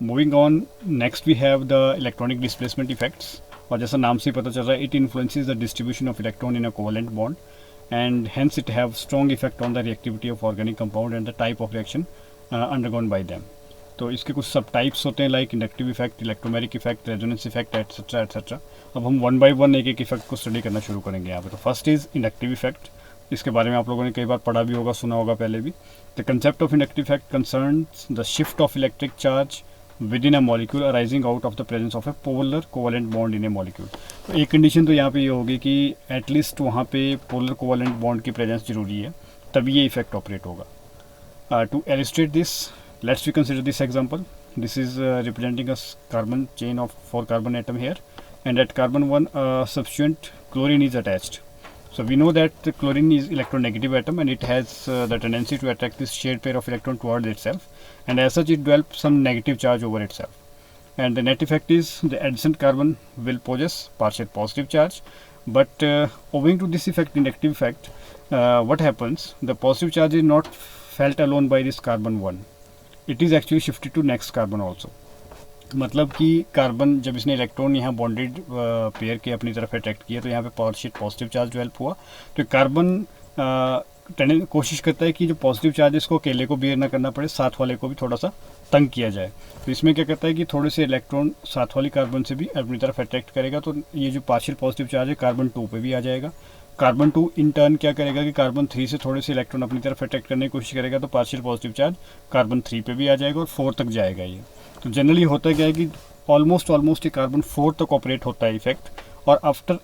Moving on, next we have the electronic displacement effects, और जैसा नाम से पता चल रहा है, it influences the distribution of electron in a covalent bond and hence it have strong effect on the reactivity of organic compound and the type of reaction undergone by them. तो इसके कुछ सब टाइप्स होते हैं, like inductive effect, electromeric effect, resonance effect, etcetera etcetera. अब हम one by one एक एक इफेक्ट को स्टडी करना शुरू करेंगे यहाँ पे. तो फर्स्ट इज इंडक्टिव इफेक्ट. इसके बारे में आप लोगों ने कई बार पढ़ा भी होगा, सुना होगा पहले भी. The concept of inductive effect concerns the shift of electric charge with in a molecule arising out of the presence of A polar covalent bond in A molecule. तो एक कंडीशन तो यहाँ पे ये होगी कि एटलीस्ट वहाँ पे पोलर कोवेलेंट बॉन्ड की प्रेजेंस जरूरी है, तभी ये इफेक्ट ऑपरेट होगा. To illustrate this, let's we consider this example. This is representing a carbon chain of 4 carbon atom here, and at carbon 1 substituent chlorine is attached. So we know that the chlorine is electronegative atom and it has the tendency to attract this shared pair of electron towards itself, and as such it develops some negative charge over itself. And the net effect is the adjacent carbon will possess partial positive charge, but owing to this effect, inductive effect, what happens? The positive charge is not felt alone by this carbon 1. It is actually shifted to next carbon also. मतलब कि carbon जब इसने electron यहाँ bonded pair के अपनी तरफ attract किया, तो यहाँ पे पार्शियल पॉजिटिव चार्ज डेवलप हुआ. तो कार्बन कोशिश करता है कि जो पॉजिटिव चार्ज इसको अकेले को बियर ना करना पड़े, साथ वाले को भी थोड़ा सा तंग किया जाए. तो इसमें क्या करता है कि थोड़े से इलेक्ट्रॉन साथ वाली कार्बन से भी अपनी तरफ अट्रैक्ट करेगा, तो ये जो पार्शियल पॉजिटिव चार्ज है कार्बन 2 पे भी आ जाएगा. कार्बन 2 इन टर्न क्या करेगा कि कार्बन 3 से थोड़े से इलेक्ट्रॉन अपनी तरफ अट्रैक्ट करने की कोशिश करेगा, तो पार्शियल पॉजिटिव चार्ज कार्बन 3 पे भी आ जाएगा और 4 तक जाएगा ये. तो जनरली होता क्या है कि ऑलमोस्ट ये कार्बन 4 तक ऑपरेट होता है इफेक्ट, और आफ्टर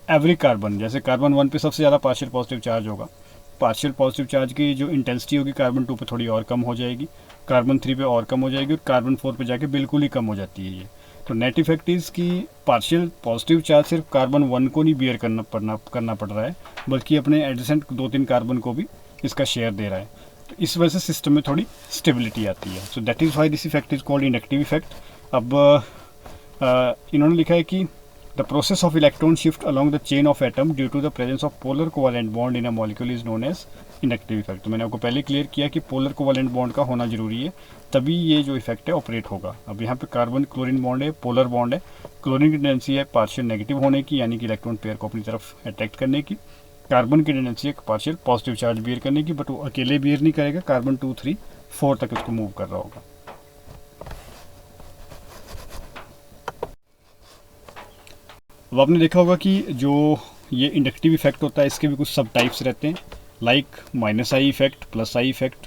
एवरी कार्बन, जैसे कार्बन 1 पे सबसे ज़्यादा पार्शियल पॉजिटिव चार्ज होगा, पार्शियल पॉजिटिव चार्ज की जो इंटेंसिटी होगी कार्बन 2 पे थोड़ी और कम हो जाएगी, कार्बन 3 पे और कम हो जाएगी, और कार्बन 4 पे जाके बिल्कुल ही कम हो जाती है ये. तो नेट इफेक्ट इज़ कि पार्शियल पॉजिटिव चार्ज सिर्फ कार्बन 1 को नहीं बियर करना पड़ रहा है, बल्कि अपने एडजेसेंट 2-3 कार्बन को भी इसका शेयर दे रहा है. तो इस वजह से सिस्टम में थोड़ी स्टेबिलिटी आती है. So that is why this effect is called inductive effect. अब इन्होंने लिखा है कि the process of electron shift along the chain of atom due to the presence of polar covalent bond in a molecule is known as inductive effect. तो मैंने आपको पहले clear किया कि पोलर कोवेलेंट बॉन्ड का होना जरूरी है, तभी ये जो इफेक्ट है ऑपरेट होगा. अब यहाँ पे कार्बन क्लोरीन बॉन्ड है, पोलर बॉन्ड है. क्लोरीन की टेंडेंसी है पार्शियल नेगेटिव होने की, यानी कि इलेक्ट्रॉन पेयर को अपनी तरफ अट्रैक्ट करने की. कार्बन की टेंडेंसी है पार्शियल पॉजिटिव चार्ज बियर करने की, बट वो अकेले बियर नहीं करेगा, कार्बन 2, 3, 4 तक इसको मूव कर रहा होगा. अब आपने देखा होगा कि जो ये इंडक्टिव इफेक्ट होता है, इसके भी कुछ सब टाइप्स रहते हैं, like minus I effect, plus I effect.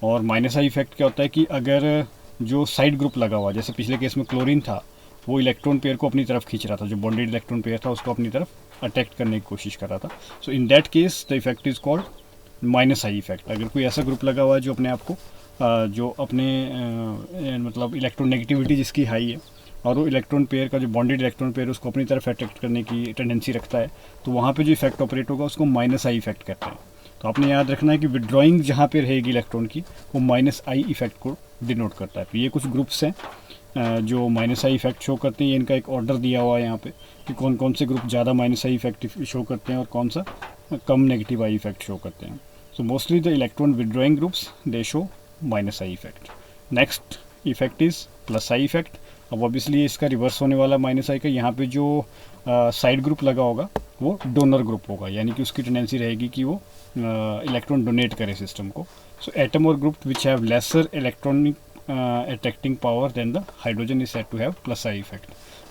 और माइनस आई इफेक्ट क्या होता है कि अगर जो साइड ग्रुप लगा हुआ, जैसे पिछले केस में क्लोरीन था, वो इलेक्ट्रॉन पेयर को अपनी तरफ खींच रहा था, जो बॉन्डेड इलेक्ट्रॉन पेयर था उसको अपनी तरफ अटैक्ट करने की कोशिश कर रहा था. So in that case the effect is called minus I effect. अगर कोई ऐसा ग्रुप लगा हुआ है जो अपने आप को जो अपने मतलब इलेक्ट्रॉन नेगेटिविटी जिसकी हाई है, और वो इलेक्ट्रॉन पेयर का जो बॉन्डेड इलेक्ट्रॉन पेयर उसको अपनी तरफ अट्रैक्ट करने की टेंडेंसी रखता है, तो वहाँ पे जो इफेक्ट ऑपरेट होगा उसको माइनस आई इफेक्ट कहते हैं. तो आपने याद रखना है कि विड्रॉइंग जहाँ पे रहेगी इलेक्ट्रॉन की, वो माइनस आई इफेक्ट को डिनोट करता है. तो ये कुछ ग्रुप्स हैं जो माइनस आई इफेक्ट शो करते हैं. इनका एक ऑर्डर दिया हुआ है यहाँ पे कि कौन कौन से ग्रुप ज़्यादा माइनस आई इफेक्ट शो करते हैं और कौन सा कम नेगेटिव आई इफेक्ट शो करते हैं. So mostly the electron withdrawing groups they show minus I effect. Next effect is plus I effect. अब ऑब्वियसली इसका रिवर्स होने वाला माइनस आई का. यहाँ पे जो साइड ग्रुप लगा होगा वो डोनर ग्रुप होगा, यानी कि उसकी टेंडेंसी रहेगी कि वो इलेक्ट्रॉन डोनेट करे सिस्टम को. सो एटम और group which have lesser electronic attracting power than the hydrogen is said to have plus I effect.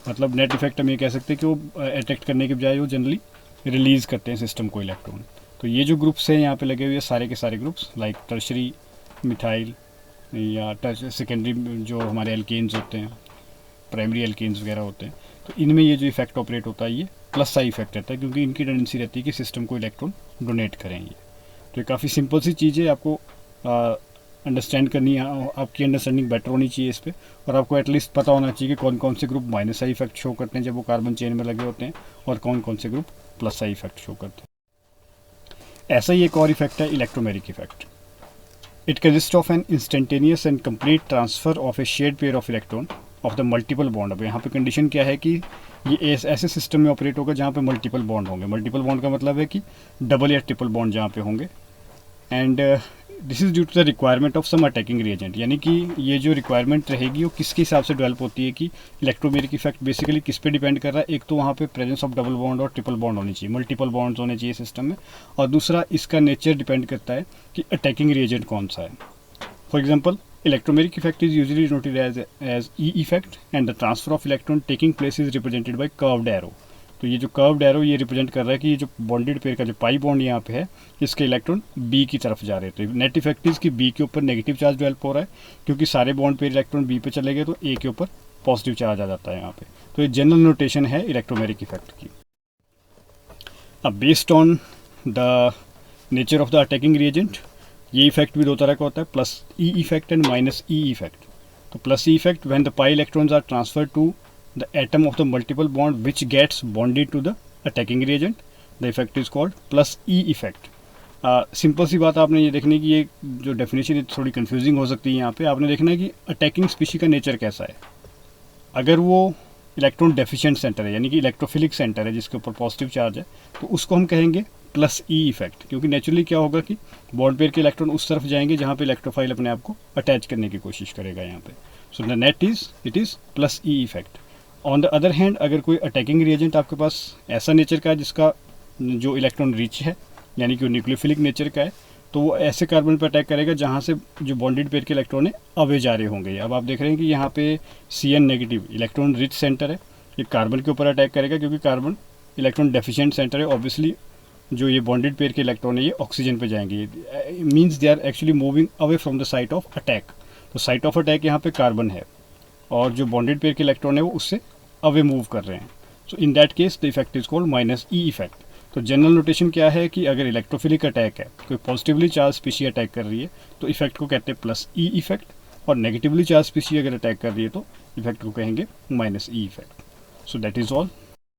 मतलब नेट इफेक्ट हम ये कह सकते हैं कि वो अट्रैक्ट करने के बजाय वो जनरली रिलीज़ करते हैं सिस्टम को इलेक्ट्रॉन. तो ये जो ग्रुप्स हैं यहाँ पे लगे हुए सारे के सारे ग्रुप्स, लाइक टर्शरी मिथाइल या सेकेंडरी जो हमारे एल्केन्स होते हैं, प्राइमरी एल्केन्स वगैरह होते हैं, तो इनमें ये जो इफेक्ट ऑपरेट होता है ये प्लस आई इफेक्ट रहता है, क्योंकि इनकी टेंडेंसी रहती है कि सिस्टम को इलेक्ट्रॉन डोनेट करें. ये तो ये काफ़ी सिंपल सी चीज़ है, आपको अंडरस्टैंड करनी है, आपकी अंडरस्टैंडिंग बेटर होनी चाहिए इस पर, और आपको एटलीस्ट पता होना चाहिए कि कौन कौन से group minus I effect show करते हैं जब वो कार्बन चेन में लगे होते हैं, और कौन कौन से group plus I effect show करते हैं. ऐसा ही एक और इफेक्ट है electromeric effect. It consist of an instantaneous and complete transfer of a shared pair of electron of the multiple bond. अब यहाँ पे कंडीशन क्या है कि ये ऐसे सिस्टम में ऑपरेट होगा जहाँ पे मल्टीपल बॉन्ड होंगे. मल्टीपल बॉन्ड का मतलब है कि डबल या ट्रिपल बॉन्ड जहाँ पे होंगे. And this is due to the requirement of some attacking reagent, यानी कि ये जो रिक्वायरमेंट रहेगी वो किसके हिसाब से डेवलप होती है कि इलेक्ट्रोमेरिक इफेक्ट बेसिकली किस पे डिपेंड कर रहा है। एक तो वहाँ पे प्रेजेंस ऑफ डबल बॉन्ड और ट्रिपल बॉन्ड होनी चाहिए, मल्टीपल बॉन्ड्स होने चाहिए सिस्टम में, और दूसरा इसका नेचर डिपेंड करता है कि अटैकिंग रिएजेंट कौन सा है। For example, electromeric effect is usually noted as E effect and the transfer of electron taking place is represented by curved arrow. तो ये जो कर्व्ड एरो ये रिप्रेजेंट कर रहा है कि ये जो बॉन्डेड पेयर का जो पाई बॉन्ड यहाँ पे है, इसके इलेक्ट्रॉन बी की तरफ जा रहे हैं। तो नेट इफेक्ट इज कि बी के ऊपर नेगेटिव चार्ज डेवलप हो रहा है, क्योंकि सारे बॉन्ड पेयर इलेक्ट्रॉन बी पे चले गए तो ए के ऊपर पॉजिटिव चार्ज आ जाता है यहाँ पे। तो ये जनरल नोटेशन है इलेक्ट्रोमेरिक इफेक्ट की। अब based on the nature of the attacking reagent, ये इफेक्ट भी दो तरह का होता है, plus E effect and minus E effect. तो plus E effect when the pi electrons are transferred to the atom of the multiple bond which gets bonded to the attacking reagent, the effect is called plus E effect। Simple सी बात आपने ये देखनी कि ये जो definition थोड़ी confusing हो सकती है। यहाँ पे आपने देखना है कि अटैकिंग स्पीशी का नेचर कैसा है। अगर वो इलेक्ट्रॉन डेफिशिएंट सेंटर है, यानी कि इलेक्ट्रोफिलिक सेंटर है जिसके ऊपर पॉजिटिव चार्ज है, तो उसको हम कहेंगे प्लस ई इफेक्ट, क्योंकि नेचुरली क्या होगा कि बॉन्ड पेयर के इलेक्ट्रॉन उस तरफ जाएंगे जहाँ पे इलेक्ट्रोफाइल अपने आप को अटैच करने की कोशिश करेगा यहाँ पे। So the net is it is plus E effect. On the other hand, अगर कोई अटैकिंग रिएजेंट आपके पास ऐसा नेचर का है जिसका जो इलेक्ट्रॉन रिच है, यानी कि वो न्यूक्लियोफिलिक नेचर का है, तो वो ऐसे कार्बन पर अटैक करेगा जहाँ से जो बॉन्डेड पेयर के इलेक्ट्रॉन है अवे जा रहे होंगे। अब आप देख रहे हैं कि यहाँ पे Cn negative electron rich centre है, ये कार्बन के ऊपर अटैक करेगा, क्योंकि कार्बन इलेक्ट्रॉन डेफिशिएंट सेंटर है। ऑब्वियसली जो ये बॉन्डेड पेयर के इलेक्ट्रॉन है ये ऑक्सीजन पे जाएंगे, means they are actually moving away from the site of attack. तो साइट ऑफ अटैक यहाँ पे कार्बन है और जो बॉन्डेड पेयर के इलेक्ट्रॉन है वो उससे अवे मूव कर रहे हैं। So in that case the effect is called minus E effect. तो जनरल नोटेशन क्या है कि अगर इलेक्ट्रोफिलिक अटैक है, कोई पॉजिटिवली चार्ज स्पीशी अटैक कर रही है, तो इफेक्ट को कहते हैं प्लस ई इफेक्ट, और नेगेटिवली चार्ज स्पीशी अगर अटैक कर रही है तो इफेक्ट को कहेंगे minus E effect. So that is all.